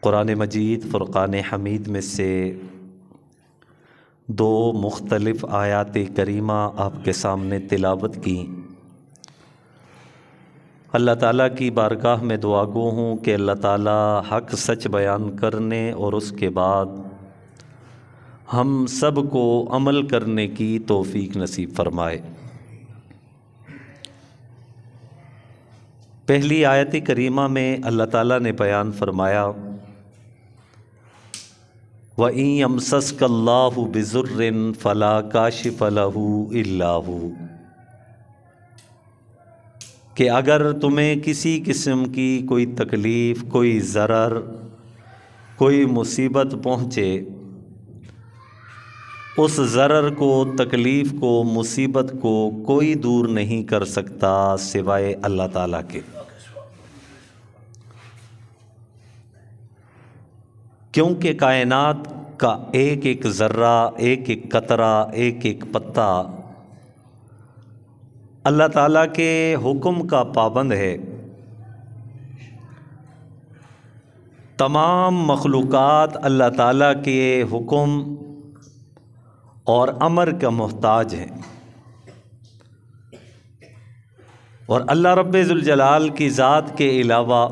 قرآن مجید فرقان حمید میں سے دو مختلف آیات کریمہ آپ کے سامنے تلاوت کی۔ اللہ تعالیٰ کی بارگاہ میں دعا گو ہوں کہ اللہ تعالیٰ حق سچ بیان کرنے اور اس کے بعد ہم سب کو عمل کرنے کی توفیق نصیب فرمائے۔ پہلی آیت کریمہ میں اللہ تعالیٰ نے بیان فرمایا وَإِن يَمْسَسْكَ اللَّهُ بِضُرٍّ فَلَا كَاشِفَ لَهُ إِلَّا هُوَ، کہ اگر تمہیں کسی قسم کی کوئی تکلیف، کوئی ضرر، کوئی مصیبت پہنچے، اس ضرر کو، تکلیف کو، مصیبت کو کوئی دور نہیں کر سکتا سوائے اللہ تعالیٰ کے، کیونکہ کائنات کا ایک ایک ذرہ، ایک ایک قطرہ، ایک ایک پتا اللہ تعالیٰ کے حکم کا پابند ہے۔ تمام مخلوقات اللہ تعالیٰ کے حکم اور امر کا محتاج ہیں، اور اللہ رب ذوالجلال کی ذات کے علاوہ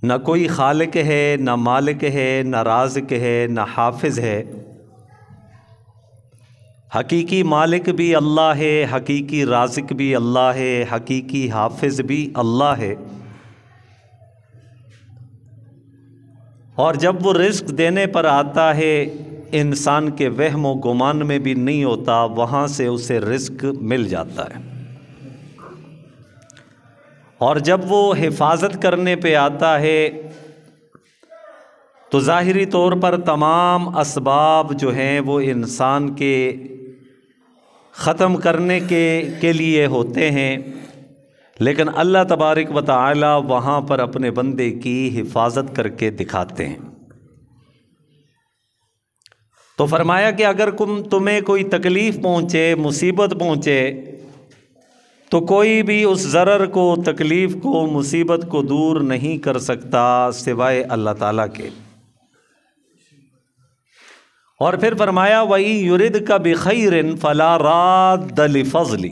نہ کوئی خالق ہے، نہ مالک ہے، نہ رازق ہے، نہ حافظ ہے۔ حقیقی مالک بھی اللہ ہے، حقیقی رازق بھی اللہ ہے، حقیقی حافظ بھی اللہ ہے، اور جب وہ رزق دینے پر آتا ہے انسان کے وہم و گمان میں بھی نہیں ہوتا، وہاں سے اسے رزق مل جاتا ہے، اور جب وہ حفاظت کرنے پہ آتا ہے تو ظاہری طور پر تمام اسباب جو ہیں وہ انسان کے ختم کرنے کے لیے ہوتے ہیں، لیکن اللہ تبارک و تعالی وہاں پر اپنے بندے کی حفاظت کر کے دکھاتے ہیں۔ تو فرمایا کہ اگر تمہیں کوئی تکلیف پہنچے، مصیبت پہنچے، تو کوئی بھی اس ضرر کو، تکلیف کو، مصیبت کو دور نہیں کر سکتا سوائے اللہ تعالیٰ کے۔ اور پھر فرمایا وَإِن يُرِدْكَ بِخَيْرٍ فَلَا رَادَّ لِفَضْلِهِ،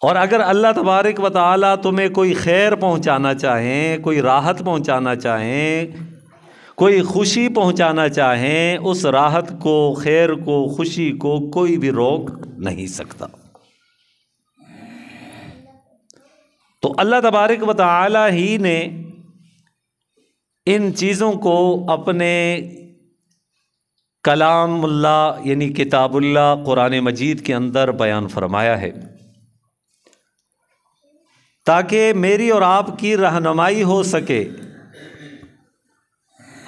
اور اگر اللہ تبارک و تعالیٰ تمہیں کوئی خیر پہنچانا چاہیں، کوئی راحت پہنچانا چاہیں، کوئی خوشی پہنچانا چاہیں، اس راحت کو، خیر کو، خوشی کو کوئی بھی روک نہیں سکتا۔ تو اللہ تبارک و تعالی ہی نے ان چیزوں کو اپنے کلام اللہ یعنی کتاب اللہ قرآن مجید کے اندر بیان فرمایا ہے، تاکہ میری اور آپ کی رہنمائی ہو سکے،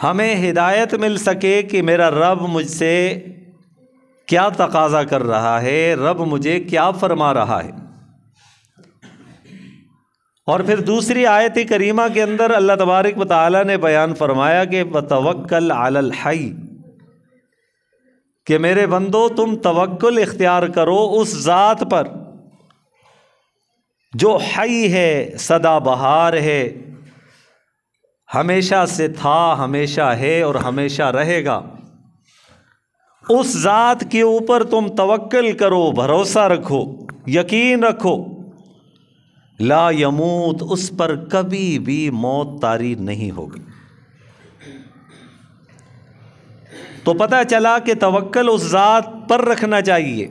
ہمیں ہدایت مل سکے کہ میرا رب مجھ سے کیا تقاضا کر رہا ہے، رب مجھے کیا فرما رہا ہے۔ اور پھر دوسری آیت کریمہ کے اندر اللہ تبارک و تعالیٰ نے بیان فرمایا کہ وَتَوَكَّلْ عَلَى الْحَيِّ، کہ میرے بندو تم توکل اختیار کرو اس ذات پر جو حی ہے، سدا بہار ہے، ہمیشہ سے تھا، ہمیشہ ہے اور ہمیشہ رہے گا، اس ذات کے اوپر تم توکل کرو، بھروسہ رکھو، یقین رکھو، لا یموت، اس پر کبھی بھی موت طاری نہیں ہوگی۔ تو پتہ چلا کہ توکل اس ذات پر رکھنا چاہیے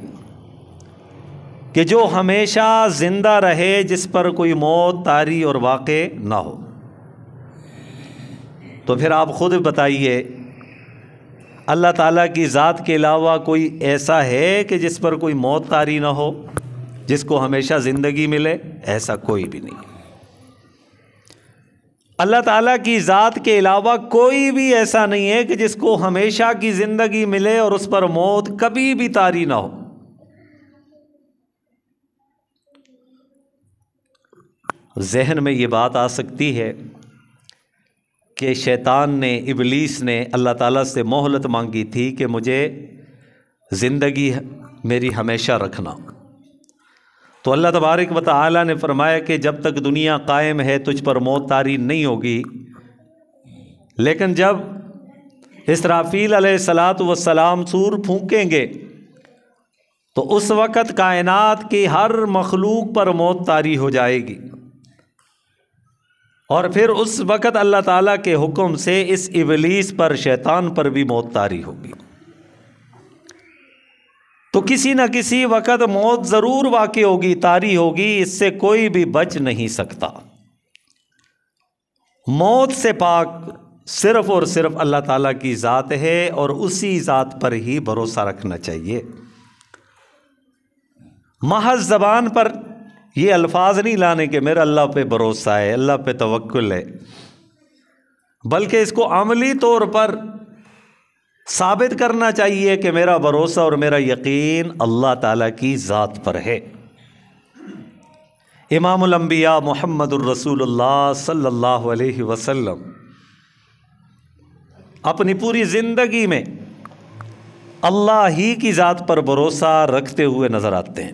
کہ جو ہمیشہ زندہ رہے، جس پر کوئی موت طاری اور واقع نہ ہو۔ تو پھر آپ خود بتائیے، اللہ تعالیٰ کی ذات کے علاوہ کوئی ایسا ہے کہ جس پر کوئی موت طاری نہ ہو، جس کو ہمیشہ زندگی ملے؟ ایسا کوئی بھی نہیں۔ اللہ تعالیٰ کی ذات کے علاوہ کوئی بھی ایسا نہیں ہے کہ جس کو ہمیشہ کی زندگی ملے اور اس پر موت کبھی بھی طاری نہ ہو۔ ذہن میں یہ بات آ سکتی ہے کہ شیطان نے، ابلیس نے اللہ تعالیٰ سے مہلت مانگی تھی کہ مجھے زندگی میری ہمیشہ رکھنا، تو اللہ تبارک و تعالی نے فرمایا کہ جب تک دنیا قائم ہے تجھ پر موت طاری نہیں ہوگی، لیکن جب اسرافیل علیہ الصلاۃ والسلام سور پھونکیں گے تو اس وقت کائنات کی ہر مخلوق پر موت طاری ہو جائے گی، اور پھر اس وقت اللہ تعالیٰ کے حکم سے اس ابلیس پر، شیطان پر بھی موت طاری ہوگی۔ تو کسی نہ کسی وقت موت ضرور واقع ہوگی، طاری ہوگی، اس سے کوئی بھی بچ نہیں سکتا۔ موت سے پاک صرف اور صرف اللہ تعالیٰ کی ذات ہے، اور اسی ذات پر ہی بھروسہ رکھنا چاہیے۔ محض زبان پر یہ الفاظ نہیں لانے کہ میرا اللہ پہ بھروسہ ہے، اللہ پہ توکل ہے، بلکہ اس کو عملی طور پر ثابت کرنا چاہیے کہ میرا بھروسہ اور میرا یقین اللہ تعالیٰ کی ذات پر ہے۔ امام الانبیاء محمد الرسول اللہ صلی اللہ علیہ وسلم اپنی پوری زندگی میں اللہ ہی کی ذات پر بھروسہ رکھتے ہوئے نظر آتے ہیں۔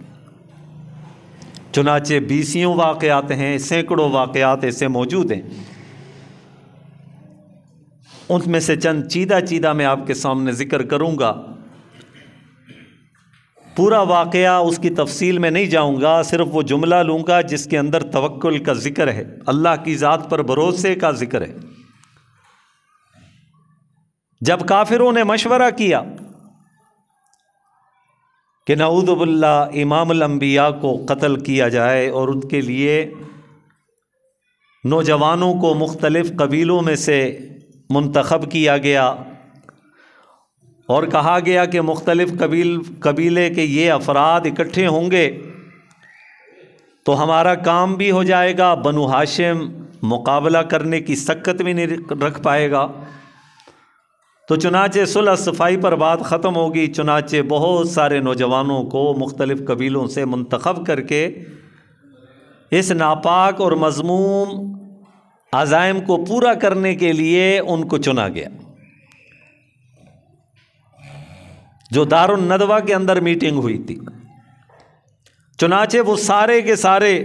چنانچہ بیسیوں واقعات ہیں، سینکڑوں واقعات ایسے موجود ہیں، ان میں سے چند چیدہ میں آپ کے سامنے ذکر کروں گا۔ پورا واقعہ اس کی تفصیل میں نہیں جاؤں گا، صرف وہ جملہ لوں گا جس کے اندر توکل کا ذکر ہے، اللہ کی ذات پر بھروسے کا ذکر ہے۔ جب کافروں نے مشورہ کیا کہ نعوذ باللہ امام الانبیاء کو قتل کیا جائے، اور ان کے لیے نوجوانوں کو مختلف قبیلوں میں سے منتخب کیا گیا، اور کہا گیا کہ مختلف قبیلے کے یہ افراد اکٹھے ہوں گے تو ہمارا کام بھی ہو جائے گا، بنو ہاشم مقابلہ کرنے کی سکت بھی نہیں رکھ پائے گا۔ تو چنانچہ صلح صفائی پر بات ختم ہوگی، چنانچہ بہت سارے نوجوانوں کو مختلف قبیلوں سے منتخب کر کے اس ناپاک اور مذموم عزائم کو پورا کرنے کے لیے ان کو چنا گیا، جو دار الندوہ کے اندر میٹنگ ہوئی تھی۔ چنانچہ وہ سارے کے سارے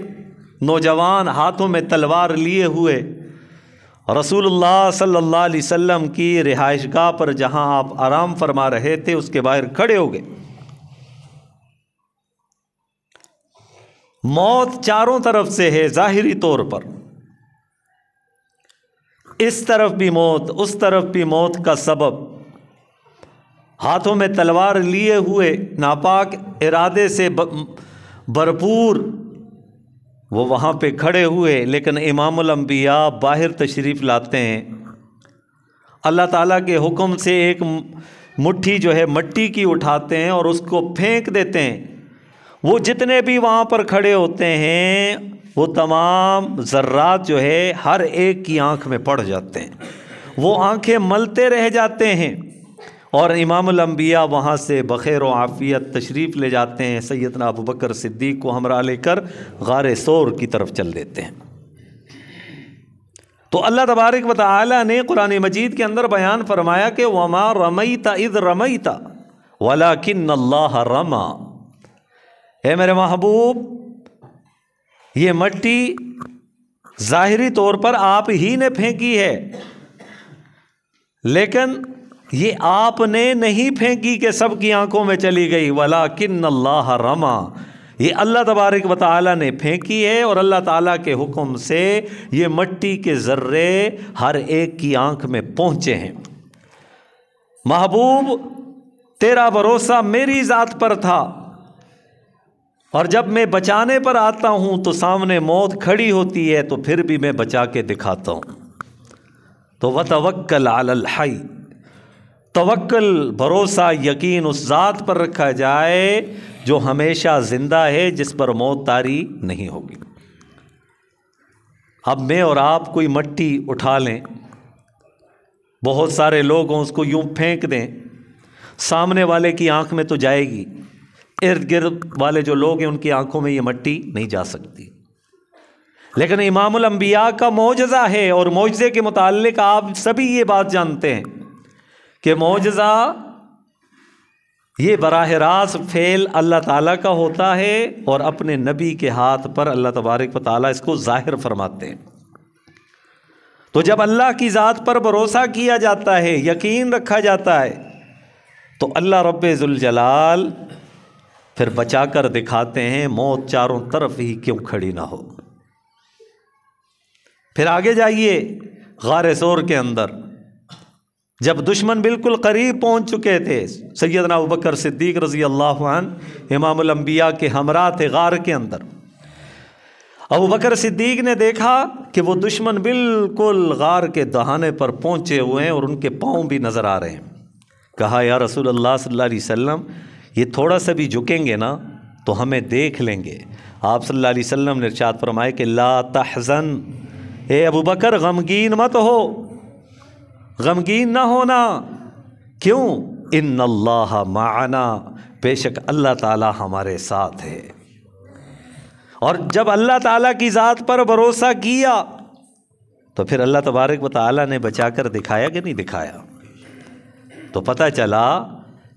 نوجوان ہاتھوں میں تلوار لیے ہوئے رسول اللہ صلی اللہ علیہ وسلم کی رہائش گاہ پر، جہاں آپ آرام فرما رہے تھے، اس کے باہر کھڑے ہو گئے۔ موت چاروں طرف سے ہے ظاہری طور پر، اس طرف بھی موت، اس طرف بھی موت کا سبب۔ ہاتھوں میں تلوار لیے ہوئے، ناپاک ارادے سے بھرپور وہ وہاں پہ کھڑے ہوئے، لیکن امام الانبیاء باہر تشریف لاتے ہیں۔ اللہ تعالیٰ کے حکم سے ایک مٹھی جو ہے مٹی کی اٹھاتے ہیں اور اس کو پھینک دیتے ہیں۔ وہ جتنے بھی وہاں پر کھڑے ہوتے ہیں وہ تمام ذرات جو ہے ہر ایک کی آنکھ میں پڑ جاتے ہیں، وہ آنکھیں ملتے رہ جاتے ہیں، اور امام الانبیاء وہاں سے بخیر و عافیت تشریف لے جاتے ہیں۔ سیدنا ابوبکر صدیق کو ہمراہ لے کر غار ثور کی طرف چل دیتے ہیں۔ تو اللہ تبارک و تعالی نے قرآن مجید کے اندر بیان فرمایا کہ وَمَا رَمَيْتَ إِذْ رَمَيْتَ وَلَكِنَّ اللَّهَ رَمَى، اے میرے محبوب، یہ مٹی ظاہری طور پر آپ ہی نے پھینکی ہے، لیکن یہ آپ نے نہیں پھینکی کہ سب کی آنکھوں میں چلی گئی۔ وَلَكِنَّ اللَّهَ رَمَى، یہ اللہ تبارک و تعالیٰ نے پھینکی ہے، اور اللہ تعالیٰ کے حکم سے یہ مٹی کے ذرے ہر ایک کی آنکھ میں پہنچے ہیں۔ محبوب، تیرا بھروسہ میری ذات پر تھا، اور جب میں بچانے پر آتا ہوں تو سامنے موت کھڑی ہوتی ہے، تو پھر بھی میں بچا کے دکھاتا ہوں۔ تو وَتَوَكَّلْ عَلَى الْحَيِّ، توکل، بھروسہ، یقین اس ذات پر رکھا جائے جو ہمیشہ زندہ ہے، جس پر موت طاری نہیں ہوگی۔ اب میں اور آپ کوئی مٹی اٹھا لیں، بہت سارے لوگ اس کو یوں پھینک دیں، سامنے والے کی آنکھ میں تو جائے گی، ارد گرد والے جو لوگ ہیں ان کی آنکھوں میں یہ مٹی نہیں جا سکتی۔ لیکن امام الانبیاء کا معجزہ ہے، اور معجزے کے متعلق آپ سبھی یہ بات جانتے ہیں کہ معجزہ یہ براہ راست فعل اللہ تعالیٰ کا ہوتا ہے اور اپنے نبی کے ہاتھ پر اللہ تبارک و تعالیٰ اس کو ظاہر فرماتے ہیں۔ تو جب اللہ کی ذات پر بھروسہ کیا جاتا ہے، یقین رکھا جاتا ہے، تو اللہ رب ذوالجلال پھر بچا کر دکھاتے ہیں، موت چاروں طرف ہی کیوں کھڑی نہ ہو۔ پھر آگے جائیے غار ثور کے اندر، جب دشمن بالکل قریب پہنچ چکے تھے، سیدنا ابوبکر صدیق رضی اللہ عنہ امام الانبیاء کے ہمراہ تھے غار کے اندر۔ ابوبکر صدیق نے دیکھا کہ وہ دشمن بالکل غار کے دہانے پر پہنچے ہوئے ہیں اور ان کے پاؤں بھی نظر آ رہے ہیں۔ کہا یا رسول اللہ صلی اللہ علیہ وسلم، یہ تھوڑا سا بھی جھکیں گے نا تو ہمیں دیکھ لیں گے۔ آپ صلی اللہ علیہ وسلم نے ارشاد فرمایا کہ لا تحزن، اے ابوبکر غمگین مت ہو، غمگین نہ ہونا۔ کیوں؟ ان اللہ معنا، بے شک اللہ تعالی ہمارے ساتھ ہے۔ اور جب اللہ تعالیٰ کی ذات پر بھروسہ کیا تو پھر اللہ تبارک و تعالیٰ نے بچا کر دکھایا کہ نہیں دکھایا؟ تو پتہ چلا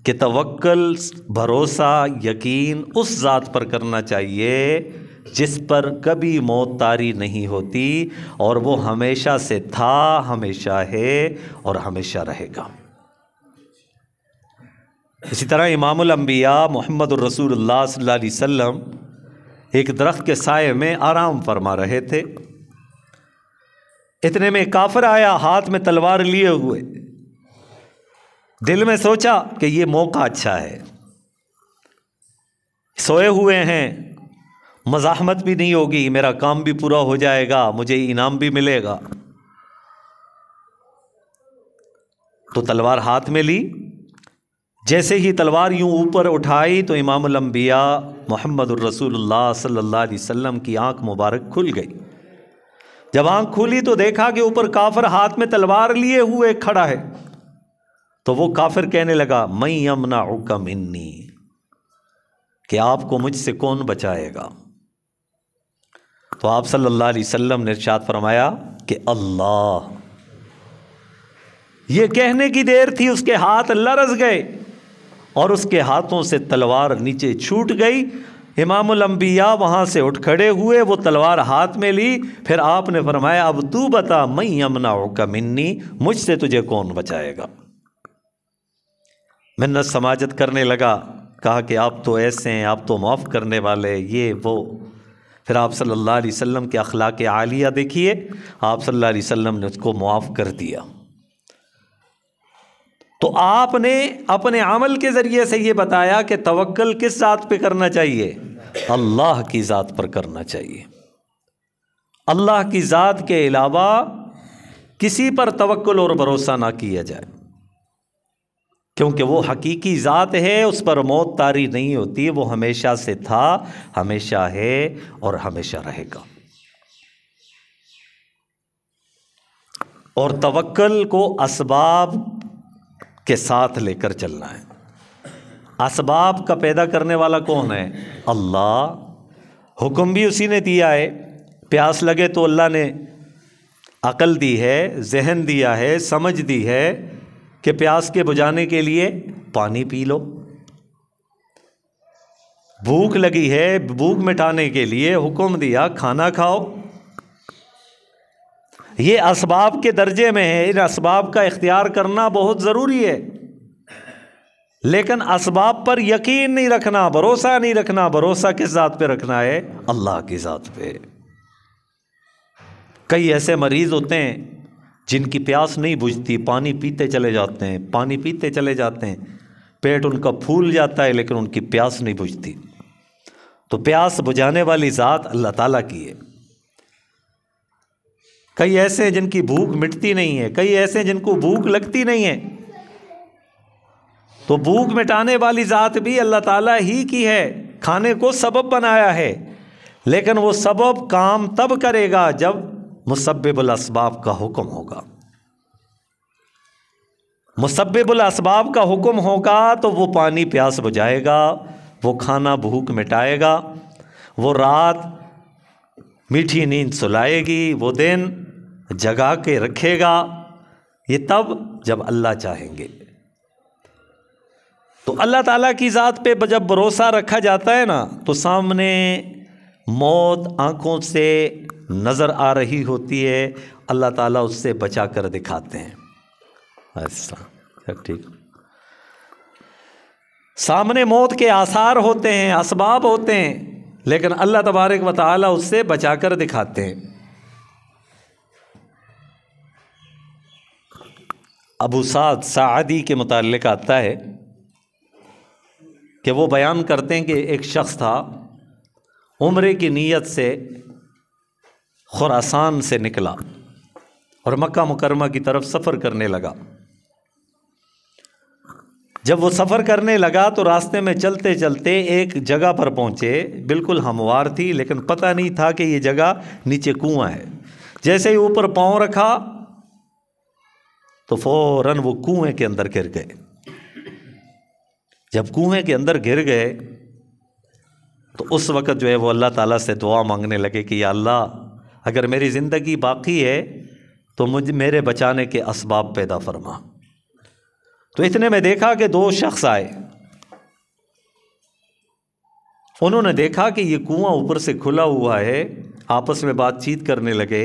کہ توکل، بھروسہ، یقین اس ذات پر کرنا چاہیے جس پر کبھی موت طاری نہیں ہوتی، اور وہ ہمیشہ سے تھا، ہمیشہ ہے اور ہمیشہ رہے گا۔ اسی طرح امام الانبیاء محمد الرسول اللہ صلی اللہ علیہ وسلم ایک درخت کے سائے میں آرام فرما رہے تھے، اتنے میں کافر آیا ہاتھ میں تلوار لیے ہوئے۔ دل میں سوچا کہ یہ موقع اچھا ہے، سوئے ہوئے ہیں، مزاحمت بھی نہیں ہوگی، میرا کام بھی پورا ہو جائے گا، مجھے انعام بھی ملے گا۔ تو تلوار ہاتھ میں لی، جیسے ہی تلوار یوں اوپر اٹھائی تو امام الانبیاء محمد الرسول اللہ صلی اللہ علیہ وسلم کی آنکھ مبارک کھل گئی۔ جب آنکھ کھلی تو دیکھا کہ اوپر کافر ہاتھ میں تلوار لیے ہوئے کھڑا ہے۔ تو وہ کافر کہنے لگا من یمنعک منی، کہ آپ کو مجھ سے کون بچائے گا؟ تو آپ صلی اللہ علیہ وسلم نے ارشاد فرمایا کہ اللہ۔ یہ کہنے کی دیر تھی اس کے ہاتھ لرز گئے اور اس کے ہاتھوں سے تلوار نیچے چھوٹ گئی۔ امام الانبیاء وہاں سے اٹھ کھڑے ہوئے، وہ تلوار ہاتھ میں لی، پھر آپ نے فرمایا اب تو بتا من یمنعک منی، مجھ سے تجھے کون بچائے گا؟ منت سماجت کرنے لگا، کہا کہ آپ تو ایسے ہیں، آپ تو معاف کرنے والے، یہ وہ۔ پھر آپ صلی اللہ علیہ وسلم کے اخلاق عالیہ دیکھیے، آپ صلی اللہ علیہ وسلم نے اس کو معاف کر دیا۔ تو آپ نے اپنے عمل کے ذریعے سے یہ بتایا کہ توکل کس ذات پہ کرنا چاہیے؟ اللہ کی ذات پر کرنا چاہیے۔ اللہ کی ذات کے علاوہ کسی پر توکل اور بھروسہ نہ کیا جائے، کیونکہ وہ حقیقی ذات ہے، اس پر موت طاری نہیں ہوتی، وہ ہمیشہ سے تھا، ہمیشہ ہے اور ہمیشہ رہے گا۔ اور توکل کو اسباب کے ساتھ لے کر چلنا ہے۔ اسباب کا پیدا کرنے والا کون ہے؟ اللہ۔ حکم بھی اسی نے دیا ہے، پیاس لگے تو اللہ نے عقل دی ہے، ذہن دیا ہے، سمجھ دی ہے کہ پیاس کے بجھانے کے لیے پانی پی لو۔ بھوک لگی ہے، بھوک مٹانے کے لیے حکم دیا کھانا کھاؤ۔ یہ اسباب کے درجے میں ہے، ان اسباب کا اختیار کرنا بہت ضروری ہے، لیکن اسباب پر یقین نہیں رکھنا، بھروسہ نہیں رکھنا۔ بھروسہ کس ذات پہ رکھنا ہے؟ اللہ کی ذات پہ۔ کئی ایسے مریض ہوتے ہیں جن کی پیاس نہیں بجھتی، پانی پیتے چلے جاتے ہیں، پانی پیتے چلے جاتے ہیں، پیٹ ان کا پھول جاتا ہے لیکن ان کی پیاس نہیں بجھتی۔ تو پیاس بجھانے والی ذات اللہ تعالیٰ کی ہے۔ کئی ایسے ہیں جن کی بھوک مٹتی نہیں ہے، کئی ایسے ہیں جن کو بھوک لگتی نہیں ہے۔ تو بھوک مٹانے والی ذات بھی اللہ تعالیٰ ہی کی ہے، کھانے کو سبب بنایا ہے، لیکن وہ سبب کام تب کرے گا جب مسبب الاسباب کا حکم ہوگا۔ مسبب الاسباب کا حکم ہوگا تو وہ پانی پیاس بجھائے گا، وہ کھانا بھوک مٹائے گا، وہ رات میٹھی نیند سلائے گی، وہ دن جگا کے رکھے گا۔ یہ تب جب اللہ چاہیں گے۔ تو تو اللہ تعالیٰ کی ذات پہ جب بھروسہ رکھا جاتا ہے نا تو سامنے موت آنکھوں سے نظر آ رہی ہوتی ہے، اللہ تعالیٰ اس سے بچا کر دکھاتے ہیں۔ ایسا ٹھیک، سامنے موت کے آثار ہوتے ہیں، اسباب ہوتے ہیں، لیکن اللہ تبارک و تعالیٰ اس سے بچا کر دکھاتے ہیں۔ ابو سعد ساعدی کے متعلق آتا ہے کہ وہ بیان کرتے ہیں کہ ایک شخص تھا، عمرے کی نیت سے خراسان سے نکلا اور مکہ مکرمہ کی طرف سفر کرنے لگا۔ جب وہ سفر کرنے لگا تو راستے میں چلتے چلتے ایک جگہ پر پہنچے، بالکل ہموار تھی لیکن پتہ نہیں تھا کہ یہ جگہ نیچے کنواں ہے۔ جیسے ہی اوپر پاؤں رکھا تو فوراً وہ کنویں کے اندر گر گئے۔ جب کنویں کے اندر گر گئے تو اس وقت جو ہے وہ اللہ تعالیٰ سے دعا مانگنے لگے کہ یا اللہ اگر میری زندگی باقی ہے تو میرے بچانے کے اسباب پیدا فرما۔ تو اتنے میں دیکھا کہ دو شخص آئے، انہوں نے دیکھا کہ یہ کنواں اوپر سے کھلا ہوا ہے، آپس میں بات چیت کرنے لگے،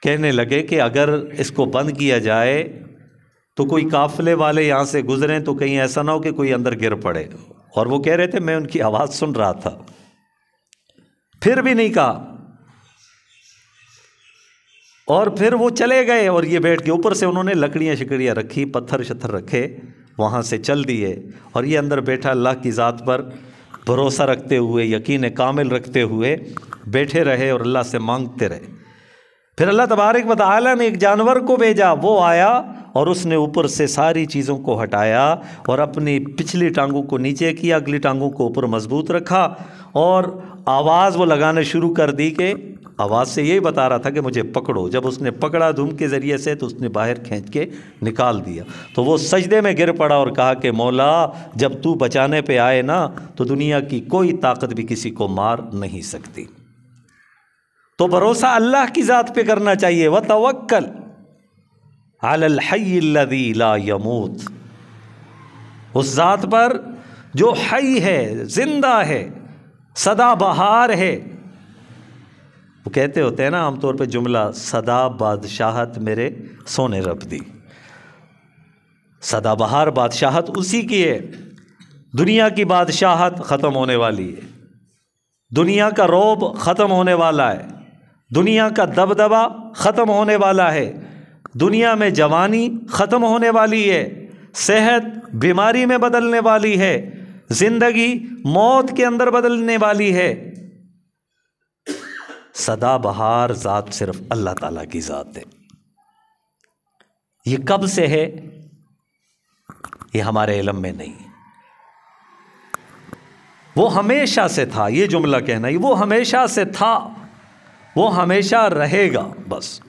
کہنے لگے کہ اگر اس کو بند کیا جائے تو کوئی قافلے والے یہاں سے گزریں تو کہیں ایسا نہ ہو کہ کوئی اندر گر پڑے۔ اور وہ کہہ رہے تھے میں ان کی آواز سن رہا تھا، پھر بھی نہیں کہا، اور پھر وہ چلے گئے اور یہ بیٹھ کے اوپر سے انہوں نے لکڑیاں شکڑیاں رکھی، پتھر شتھر رکھے، وہاں سے چل دیے، اور یہ اندر بیٹھا اللہ کی ذات پر بھروسہ رکھتے ہوئے، یقین کامل رکھتے ہوئے بیٹھے رہے اور اللہ سے مانگتے رہے۔ پھر اللہ تبارک و تعالیٰ نے ایک جانور کو بھیجا، وہ آیا اور اس نے اوپر سے ساری چیزوں کو ہٹایا اور اپنی پچھلی ٹانگوں کو نیچے کیا، اگلی ٹانگوں کو اوپر مضبوط رکھا، اور آواز وہ لگانے شروع کر دی کہ آواز سے یہی بتا رہا تھا کہ مجھے پکڑو۔ جب اس نے پکڑا دھم کے ذریعے سے تو اس نے باہر کھینچ کے نکال دیا، تو وہ سجدے میں گر پڑا اور کہا کہ مولا جب تو بچانے پہ آئے نا تو دنیا کی کوئی طاقت بھی کسی کو مار نہیں سکتی۔ تو بھروسہ اللہ کی ذات پہ کرنا چاہیے، وتوکل علی الحی الذی لا یموت، اس ذات پر جو حی ہے، زندہ ہے، سدا بہار ہے۔ وہ کہتے ہوتے ہیں نا عام طور پہ جملہ، سدا بادشاہت میرے سونے رب دی۔ سدا بہار بادشاہت اسی کی ہے۔ دنیا کی بادشاہت ختم ہونے والی ہے، دنیا کا رعب ختم ہونے والا ہے، دنیا کا دبدبا ختم ہونے والا ہے، دنیا میں جوانی ختم ہونے والی ہے، صحت بیماری میں بدلنے والی ہے، زندگی موت کے اندر بدلنے والی ہے۔ سدا بہار ذات صرف اللہ تعالیٰ کی ذات ہے۔ یہ کب سے ہے یہ ہمارے علم میں نہیں، وہ ہمیشہ سے تھا۔ یہ جملہ کہنا وہ ہمیشہ سے تھا، وہ ہمیشہ رہے گا، بس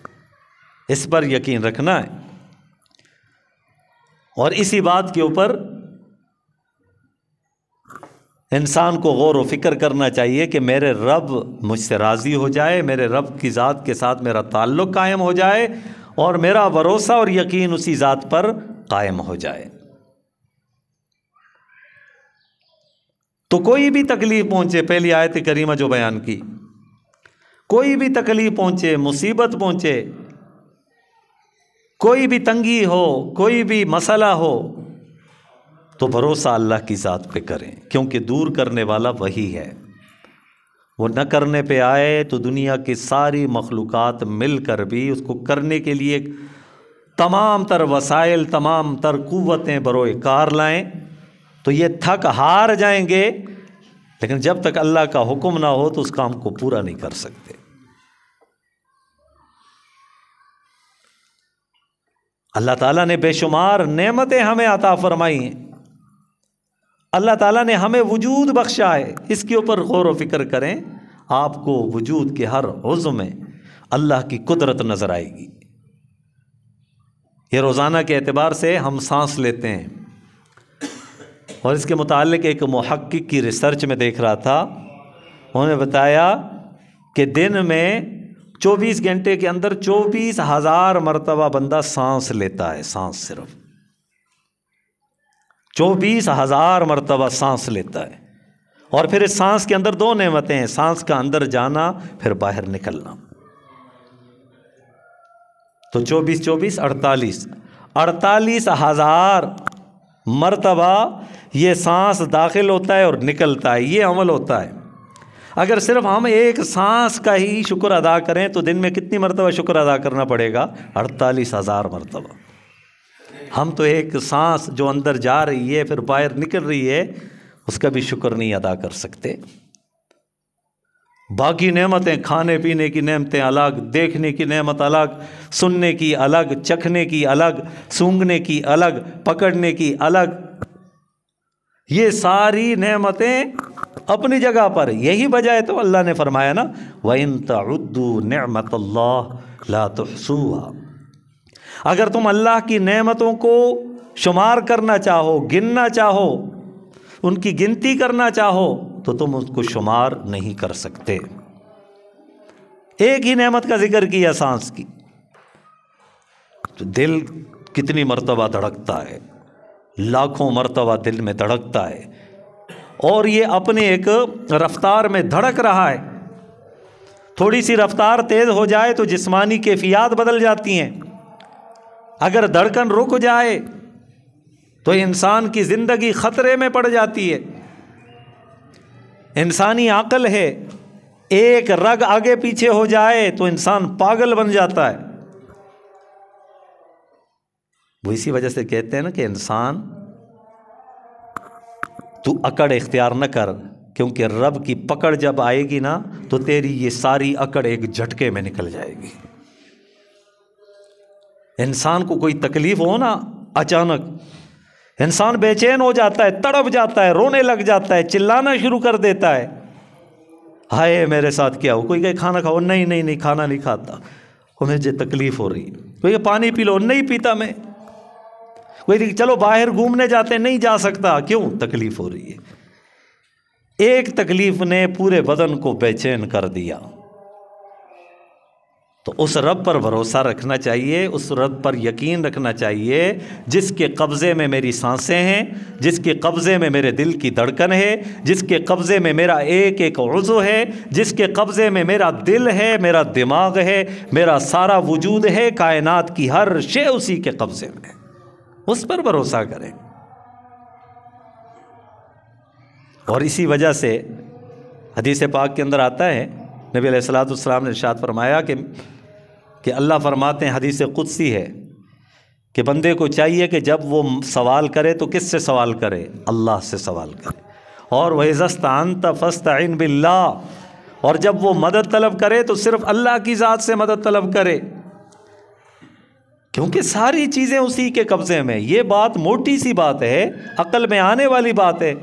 اس پر یقین رکھنا ہے۔ اور اسی بات کے اوپر انسان کو غور و فکر کرنا چاہیے کہ میرے رب مجھ سے راضی ہو جائے، میرے رب کی ذات کے ساتھ میرا تعلق قائم ہو جائے اور میرا بھروسہ اور یقین اسی ذات پر قائم ہو جائے۔ تو کوئی بھی تکلیف پہنچے، پہلی آیت کریمہ جو بیان کی، کوئی بھی تکلیف پہنچے، مصیبت پہنچے، کوئی بھی تنگی ہو، کوئی بھی مسئلہ ہو، تو بھروسہ اللہ کی ذات پہ کریں، کیونکہ دور کرنے والا وہی ہے۔ وہ نہ کرنے پہ آئے تو دنیا کی ساری مخلوقات مل کر بھی اس کو کرنے کے لیے تمام تر وسائل، تمام تر قوتیں بروئے کار لائیں تو یہ تھک ہار جائیں گے، لیکن جب تک اللہ کا حکم نہ ہو تو اس کام کو پورا نہیں کر سکتے۔ اللہ تعالیٰ نے بے شمار نعمتیں ہمیں عطا فرمائی ہیں، اللہ تعالیٰ نے ہمیں وجود بخشا ہے، اس کے اوپر غور و فکر کریں، آپ کو وجود کے ہر عضو میں اللہ کی قدرت نظر آئے گی۔ یہ روزانہ کے اعتبار سے ہم سانس لیتے ہیں، اور اس کے متعلق ایک محقق کی ریسرچ میں دیکھ رہا تھا، انہوں نے بتایا کہ دن میں 24 گھنٹے کے اندر 24,000 مرتبہ بندہ سانس لیتا ہے، سانس صرف 24,000 مرتبہ سانس لیتا ہے، اور پھر اس سانس کے اندر 2 نعمتیں ہیں، سانس کا اندر جانا پھر باہر نکلنا۔ تو 24 48,000 مرتبہ یہ سانس داخل ہوتا ہے اور نکلتا ہے، یہ عمل ہوتا ہے۔ اگر صرف ہم ایک سانس کا ہی شکر ادا کریں تو دن میں کتنی مرتبہ شکر ادا کرنا پڑے گا؟ 48,000 مرتبہ۔ ہم تو ایک سانس جو اندر جا رہی ہے پھر باہر نکل رہی ہے اس کا بھی شکر نہیں ادا کر سکتے۔ باقی نعمتیں، کھانے پینے کی نعمتیں الگ، دیکھنے کی نعمت الگ، سننے کی الگ، چکھنے کی الگ، سونگھنے کی الگ، پکڑنے کی الگ، یہ ساری نعمتیں اپنی جگہ پر۔ یہی وجہ ہے تو اللہ نے فرمایا نا وَإِن تَعُدُّوا نِعْمَةَ اللَّهِ لَا تُحْصُوهَا، اگر تم اللہ کی نعمتوں کو شمار کرنا چاہو، گننا چاہو، ان کی گنتی کرنا چاہو تو تم اس کو شمار نہیں کر سکتے۔ ایک ہی نعمت کا ذکر کیا، سانس کی، تو دل کتنی مرتبہ دھڑکتا ہے، لاکھوں مرتبہ دل میں دھڑکتا ہے، اور یہ اپنے ایک رفتار میں دھڑک رہا ہے۔ تھوڑی سی رفتار تیز ہو جائے تو جسمانی کیفیات بدل جاتی ہیں، اگر دھڑکن رک جائے تو انسان کی زندگی خطرے میں پڑ جاتی ہے۔ انسانی عقل ہے، ایک رگ آگے پیچھے ہو جائے تو انسان پاگل بن جاتا ہے۔ وہ اسی وجہ سے کہتے ہیں نا کہ انسان تو اکڑ اختیار نہ کر، کیونکہ رب کی پکڑ جب آئے گی نا تو تیری یہ ساری اکڑ ایک جھٹکے میں نکل جائے گی۔ انسان کو کوئی تکلیف ہو نا اچانک، انسان بے چین ہو جاتا ہے، تڑپ جاتا ہے، رونے لگ جاتا ہے، چلانا شروع کر دیتا ہے، ہائے میرے ساتھ کیا ہو۔ کوئی کہے کھانا کھاؤ، نہیں کھانا نہیں کھاتا، مجھے تکلیف ہو رہی ہے۔ کوئی کہ پانی پی لو، نہیں پیتا میں۔ کوئی کہ چلو باہر گھومنے جاتے، نہیں جا سکتا، کیوں؟ تکلیف ہو رہی ہے۔ ایک تکلیف نے پورے بدن کو بے چین کر دیا۔ تو اس رب پر بھروسہ رکھنا چاہیے، اس رب پر یقین رکھنا چاہیے جس کے قبضے میں میری سانسیں ہیں، جس کے قبضے میں میرے دل کی دھڑکن ہے، جس کے قبضے میں میرا ایک ایک عضو ہے، جس کے قبضے میں میرا دل ہے، میرا دماغ ہے، میرا سارا وجود ہے، کائنات کی ہر شے اسی کے قبضے میں۔ اس پر بھروسہ کریں۔ اور اسی وجہ سے حدیث پاک کے اندر آتا ہے، نبی علیہ الصلوۃ والسلام نے ارشاد فرمایا کہ اللہ فرماتے ہیں، حدیث قدسی ہے کہ بندے کو چاہیے کہ جب وہ سوال کرے تو کس سے سوال کرے؟ اللہ سے سوال کرے۔ اور وَإِذَا اسْتَعَنْتَ فَاسْتَعِنْ بِاللَّهِ، اور جب وہ مدد طلب کرے تو صرف اللہ کی ذات سے مدد طلب کرے، کیونکہ ساری چیزیں اسی کے قبضے میں۔ یہ بات موٹی سی بات ہے، عقل میں آنے والی بات ہے۔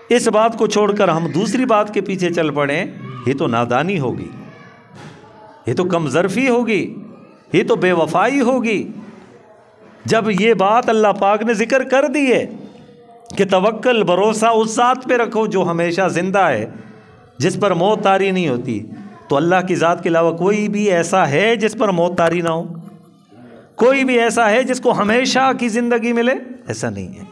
اس بات کو چھوڑ کر ہم دوسری بات کے پیچھے چل پڑیں، یہ تو نادانی ہوگی، یہ تو کم ظرفی ہوگی، یہ تو بے وفائی ہوگی۔ جب یہ بات اللہ پاک نے ذکر کر دی ہے کہ توکل، بھروسہ اس ذات پہ رکھو جو ہمیشہ زندہ ہے، جس پر موت طاری نہیں ہوتی، تو اللہ کی ذات کے علاوہ کوئی بھی ایسا ہے جس پر موت طاری نہ ہو؟ کوئی بھی ایسا ہے جس کو ہمیشہ کی زندگی ملے؟ ایسا نہیں ہے۔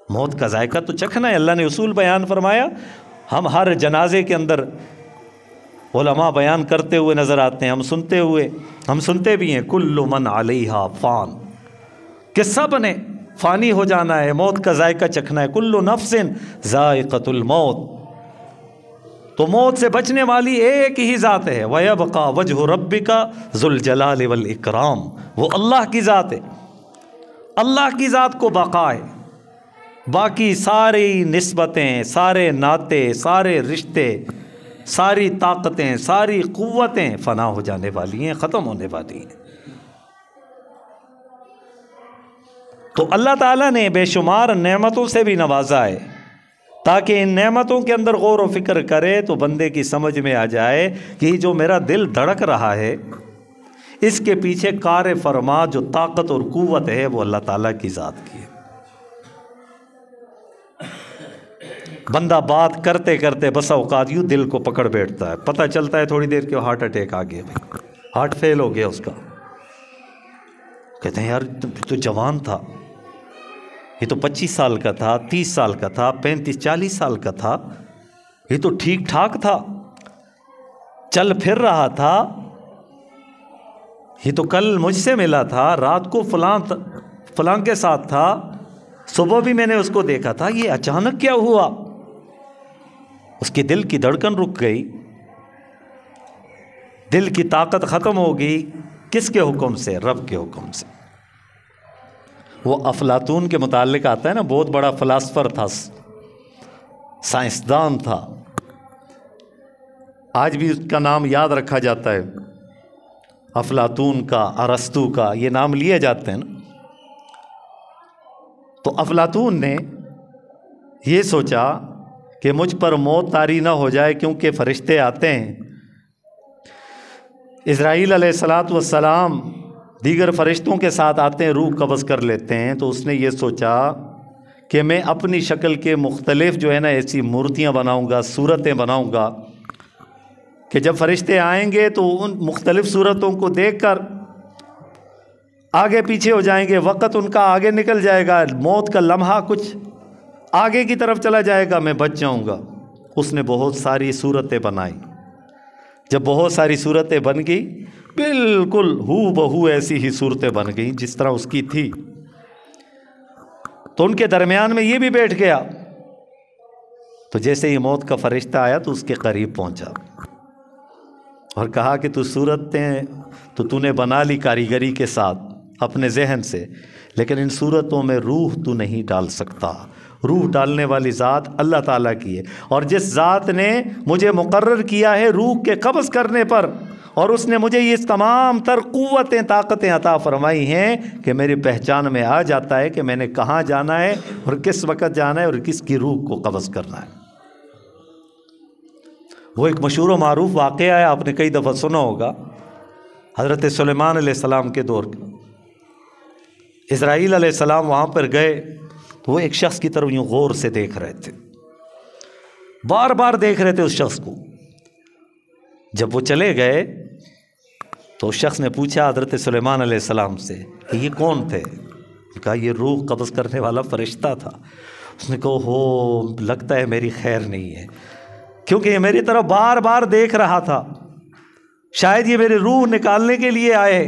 موت کا ذائقہ تو چکھنا ہے۔ اللہ نے اصول بیان فرمایا، ہم ہر جنازے کے اندر علماء بیان کرتے ہوئے نظر آتے ہیں، ہم سنتے بھی ہیں، کل من علیہا فان، کہ سب نے فانی ہو جانا ہے، موت کا ذائقہ چکھنا ہے۔ کل نفس ذائقۃ الموت، تو موت سے بچنے والی ایک ہی ذات ہے، وَيَبْقَى وَجْهُ رَبِّكَ ذُو الْجَلَالِ وَالْإِكْرَامِ، وہ اللہ کی ذات ہے، اللہ کی ذات کو بقا ہے۔ باقی ساری نسبتیں، سارے ناطے، سارے رشتے، ساری طاقتیں، ساری قوتیں فنا ہو جانے والی ہیں، ختم ہونے والی ہیں۔ تو اللہ تعالیٰ نے بے شمار نعمتوں سے بھی نوازا ہے، تاکہ ان نعمتوں کے اندر غور و فکر کرے تو بندے کی سمجھ میں آ جائے کہ جو میرا دل دھڑک رہا ہے، اس کے پیچھے کار فرما جو طاقت اور قوت ہے وہ اللہ تعالیٰ کی ذات کی ہے۔ بندہ بات کرتے کرتے بس اوقات یوں دل کو پکڑ بیٹھتا ہے، پتہ چلتا ہے تھوڑی دیر کے ہارٹ اٹیک آ گیا، ہارٹ فیل ہو گیا اس کا۔ کہتے ہیں یار تو جوان تھا، یہ تو 25 سال کا تھا، 30 سال کا تھا، 35-40 سال کا تھا، یہ تو ٹھیک ٹھاک تھا، چل پھر رہا تھا، یہ تو کل مجھ سے ملا تھا، رات کو فلاں کے ساتھ تھا، صبح بھی میں نے اس کو دیکھا تھا، یہ اچانک کیا ہوا؟ اس کے دل کی دھڑکن رک گئی، دل کی طاقت ختم ہو گئی۔ کس کے حکم سے؟ رب کے حکم سے۔ وہ افلاطون کے متعلق آتا ہے نا، بہت بڑا فلاسفر تھا، سائنسدان تھا، آج بھی اس کا نام یاد رکھا جاتا ہے، افلاطون کا، ارسطو کا، یہ نام لیے جاتے ہیں نا۔ تو افلاطون نے یہ سوچا کہ مجھ پر موت طاری نہ ہو جائے، کیونکہ فرشتے آتے ہیں، اسرائیل علیہ السلام دیگر فرشتوں کے ساتھ آتے ہیں، روح قبض کر لیتے ہیں۔ تو اس نے یہ سوچا کہ میں اپنی شکل کے مختلف جو ہے نا ایسی مورتیاں بناؤں گا، صورتیں بناؤں گا، کہ جب فرشتے آئیں گے تو ان مختلف صورتوں کو دیکھ کر آگے پیچھے ہو جائیں گے، وقت ان کا آگے نکل جائے گا، موت کا لمحہ کچھ آگے کی طرف چلا جائے گا، میں بچ جاؤں گا۔ اس نے بہت ساری صورتیں بنائی۔ جب بہت ساری صورتیں بن گئی، بالکل ہو بہو ایسی ہی صورتیں بن گئیں جس طرح اس کی تھی، تو ان کے درمیان میں یہ بھی بیٹھ گیا۔ تو جیسے ہی موت کا فرشتہ آیا تو اس کے قریب پہنچا اور کہا کہ تو صورتیں تو نے بنا لی کاریگری کے ساتھ اپنے ذہن سے، لیکن ان صورتوں میں روح تو نہیں ڈال سکتا۔ روح ڈالنے والی ذات اللہ تعالیٰ کی ہے، اور جس ذات نے مجھے مقرر کیا ہے روح کے قبض کرنے پر، اور اس نے مجھے یہ تمام تر قوتیں، طاقتیں عطا فرمائی ہیں کہ میری پہچان میں آ جاتا ہے کہ میں نے کہاں جانا ہے اور کس وقت جانا ہے اور کس کی روح کو قبض کرنا ہے۔ وہ ایک مشہور و معروف واقعہ ہے، آپ نے کئی دفعہ سنا ہوگا، حضرت سلیمان علیہ السلام کے دور کا۔ اسرائیل علیہ السلام وہاں پر گئے تو وہ ایک شخص کی طرف یوں غور سے دیکھ رہے تھے، بار بار دیکھ رہے تھے اس شخص کو۔ جب وہ چلے گئے تو اس شخص نے پوچھا حضرت سلیمان علیہ السلام سے کہ یہ کون تھے؟ کہا یہ روح قبض کرنے والا فرشتہ تھا۔ اس نے کہا ہو، لگتا ہے میری خیر نہیں ہے، کیونکہ یہ میری طرف بار بار دیکھ رہا تھا، شاید یہ میری روح نکالنے کے لیے آئے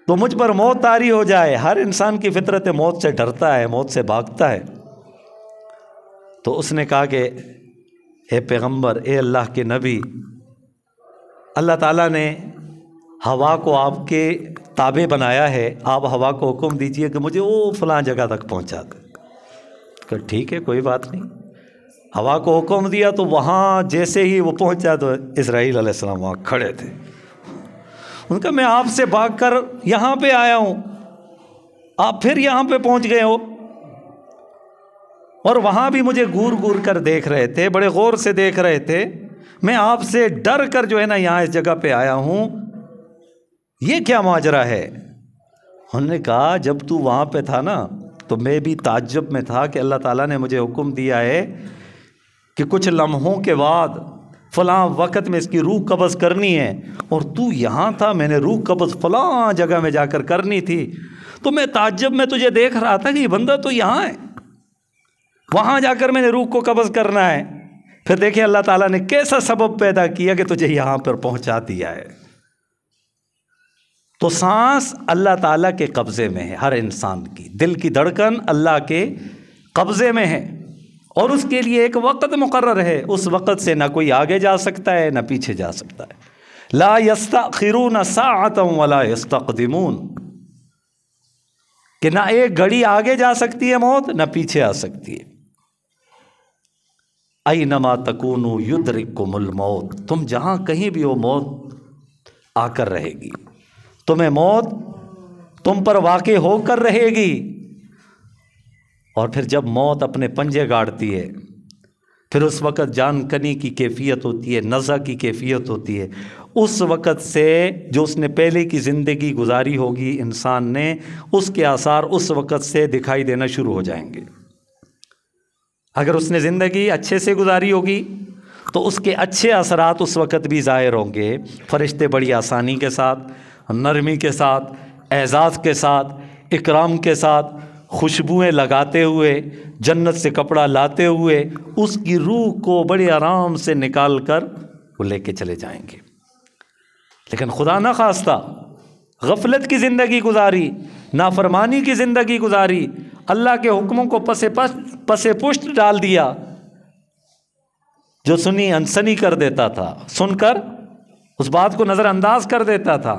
تو مجھ پر موت طاری ہو جائے۔ ہر انسان کی فطرت موت سے ڈرتا ہے، موت سے بھاگتا ہے۔ تو اس نے کہا کہ اے پیغمبر، اے اللہ کے نبی، اللہ تعالیٰ نے ہوا کو آپ کے تابع بنایا ہے، آپ ہوا کو حکم دیجئے کہ مجھے وہ فلاں جگہ تک پہنچا دے۔ کہ ٹھیک ہے، کوئی بات نہیں۔ ہوا کو حکم دیا تو وہاں جیسے ہی وہ پہنچا تو اسرائیل علیہ السلام وہاں کھڑے تھے۔ ان کا میں آپ سے بھاگ کر یہاں پہ آیا ہوں، آپ پھر یہاں پہ پہنچ گئے ہو، اور وہاں بھی مجھے گور گور کر دیکھ رہے تھے، بڑے غور سے دیکھ رہے تھے، میں آپ سے ڈر کر جو ہے نا یہاں اس جگہ پہ آیا ہوں، یہ کیا ماجرا ہے؟ انہوں نے کہا جب تو وہاں پہ تھا نا تو میں بھی تعجب میں تھا کہ اللہ تعالیٰ نے مجھے حکم دیا ہے کہ کچھ لمحوں کے بعد فلاں وقت میں اس کی روح قبض کرنی ہے، اور تو یہاں تھا، میں نے روح قبض فلاں جگہ میں جا کر کرنی تھی، تو میں تعجب میں تجھے دیکھ رہا تھا کہ یہ بندہ تو یہاں ہے، وہاں جا کر میں نے روح کو قبض کرنا ہے۔ پھر دیکھیں اللہ تعالیٰ نے کیسا سبب پیدا کیا کہ تجھے یہاں پر پہنچا دیا ہے۔ تو سانس اللہ تعالیٰ کے قبضے میں ہے، ہر انسان کی دل کی دھڑکن اللہ کے قبضے میں ہے، اور اس کے لیے ایک وقت مقرر ہے، اس وقت سے نہ کوئی آگے جا سکتا ہے نہ پیچھے جا سکتا ہے۔ لا یستأخرون ساعۃ ولا یستقدمون، کہ نہ ایک گھڑی آگے جا سکتی ہے موت، نہ پیچھے آ سکتی ہے۔ اینما تکونوا یدرککم الموت، تم جہاں کہیں بھی ہو موت آ کر رہے گی، تمہیں موت تم پر واقع ہو کر رہے گی۔ اور پھر جب موت اپنے پنجے گاڑتی ہے، پھر اس وقت جان کنی کی کیفیت ہوتی ہے، نزع کی کیفیت ہوتی ہے۔ اس وقت سے جو اس نے پہلے کی زندگی گزاری ہوگی انسان نے، اس کے آثار اس وقت سے دکھائی دینا شروع ہو جائیں گے۔ اگر اس نے زندگی اچھے سے گزاری ہوگی تو اس کے اچھے اثرات اس وقت بھی ظاہر ہوں گے۔ فرشتے بڑی آسانی کے ساتھ، نرمی کے ساتھ، اعزاز کے ساتھ، اکرام کے ساتھ، خوشبوئیں لگاتے ہوئے، جنت سے کپڑا لاتے ہوئے اس کی روح کو بڑے آرام سے نکال کر وہ لے کے چلے جائیں گے۔ لیکن خدا نہ خواستہ غفلت کی زندگی گزاری، نافرمانی کی زندگی گزاری، اللہ کے حکموں کو پس پشت ڈال دیا، جو سنی انسنی کر دیتا تھا، سن کر اس بات کو نظر انداز کر دیتا تھا۔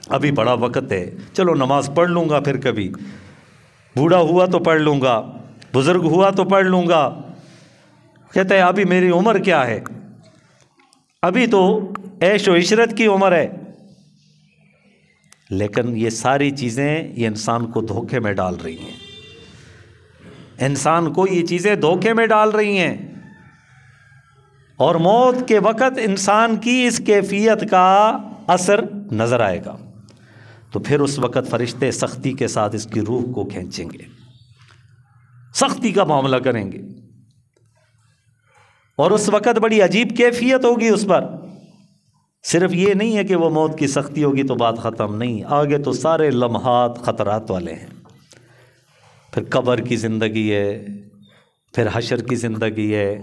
ابھی بڑا وقت ہے، چلو نماز پڑھ لوں گا، پھر کبھی بوڑھا ہوا تو پڑھ لوں گا، بزرگ ہوا تو پڑھ لوں گا۔ کہتے ہیں ابھی میری عمر کیا ہے، ابھی تو عیش و عشرت کی عمر ہے۔ لیکن یہ ساری چیزیں یہ انسان کو دھوکے میں ڈال رہی ہیں، انسان کو یہ چیزیں دھوکے میں ڈال رہی ہیں، اور موت کے وقت انسان کی اس کیفیت کا اثر نظر آئے گا، تو پھر اس وقت فرشتے سختی کے ساتھ اس کی روح کو کھینچیں گے، سختی کا معاملہ کریں گے، اور اس وقت بڑی عجیب کیفیت ہوگی اس پر۔ صرف یہ نہیں ہے کہ وہ موت کی سختی ہوگی تو بات ختم، نہیں، آگے تو سارے لمحات خطرات والے ہیں۔ پھر قبر کی زندگی ہے، پھر حشر کی زندگی ہے،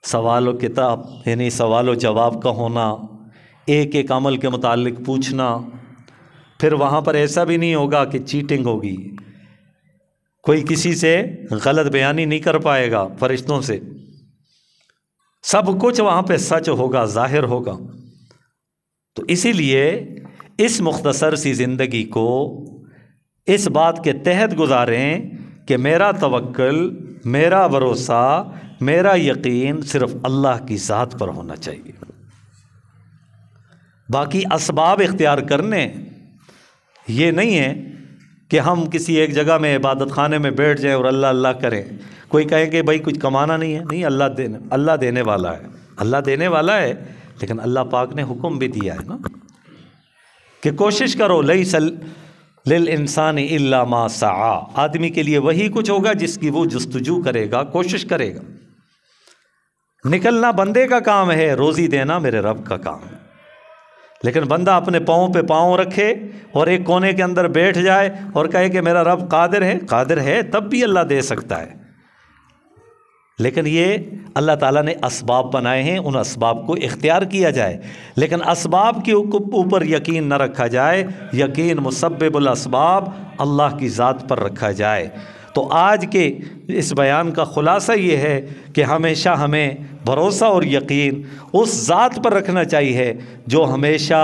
سوال و کتاب یعنی سوال و جواب کا ہونا، ایک ایک عمل کے متعلق پوچھنا۔ پھر وہاں پر ایسا بھی نہیں ہوگا کہ چیٹنگ ہوگی، کوئی کسی سے غلط بیانی نہیں کر پائے گا فرشتوں سے، سب کچھ وہاں پہ سچ ہوگا، ظاہر ہوگا۔ تو اسی لیے اس مختصر سی زندگی کو اس بات کے تحت گزاریں کہ میرا توکل، میرا بھروسہ، میرا یقین صرف اللہ کی ذات پر ہونا چاہیے۔ باقی اسباب اختیار کرنے، یہ نہیں ہے کہ ہم کسی ایک جگہ میں عبادت خانے میں بیٹھ جائیں اور اللہ اللہ کریں۔ کوئی کہے کہ بھائی کچھ کمانا نہیں ہے، نہیں، اللہ دینے والا ہے، اللہ دینے والا ہے، لیکن اللہ پاک نے حکم بھی دیا ہے نا کہ کوشش کرو، لیس للانسان الا ما سعی، آدمی کے لیے وہی کچھ ہوگا جس کی وہ جستجو کرے گا، کوشش کرے گا۔ نکلنا بندے کا کام ہے، روزی دینا میرے رب کا کام ہے۔ لیکن بندہ اپنے پاؤں پہ پاؤں رکھے اور ایک کونے کے اندر بیٹھ جائے اور کہے کہ میرا رب قادر ہے، قادر ہے تب بھی اللہ دے سکتا ہے، لیکن یہ اللہ تعالیٰ نے اسباب بنائے ہیں، ان اسباب کو اختیار کیا جائے، لیکن اسباب کے اوپر یقین نہ رکھا جائے، یقین مسبب الاسباب اللہ کی ذات پر رکھا جائے۔ تو آج کے اس بیان کا خلاصہ یہ ہے کہ ہمیشہ ہمیں بھروسہ اور یقین اس ذات پر رکھنا چاہیے جو ہمیشہ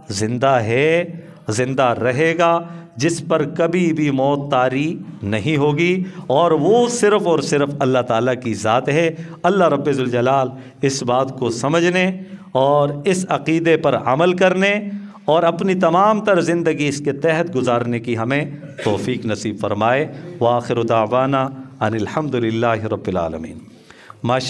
زندہ ہے، زندہ رہے گا، جس پر کبھی بھی موت طاری نہیں ہوگی، اور وہ صرف اور صرف اللہ تعالیٰ کی ذات ہے۔ اللہ رب ذوالجلال اس بات کو سمجھنے اور اس عقیدے پر عمل کرنے اور اپنی تمام تر زندگی اس کے تحت گزارنے کی ہمیں توفیق نصیب فرمائے۔ وآخر دعوانا ان الحمد للہ رب العالمین۔ ماشاء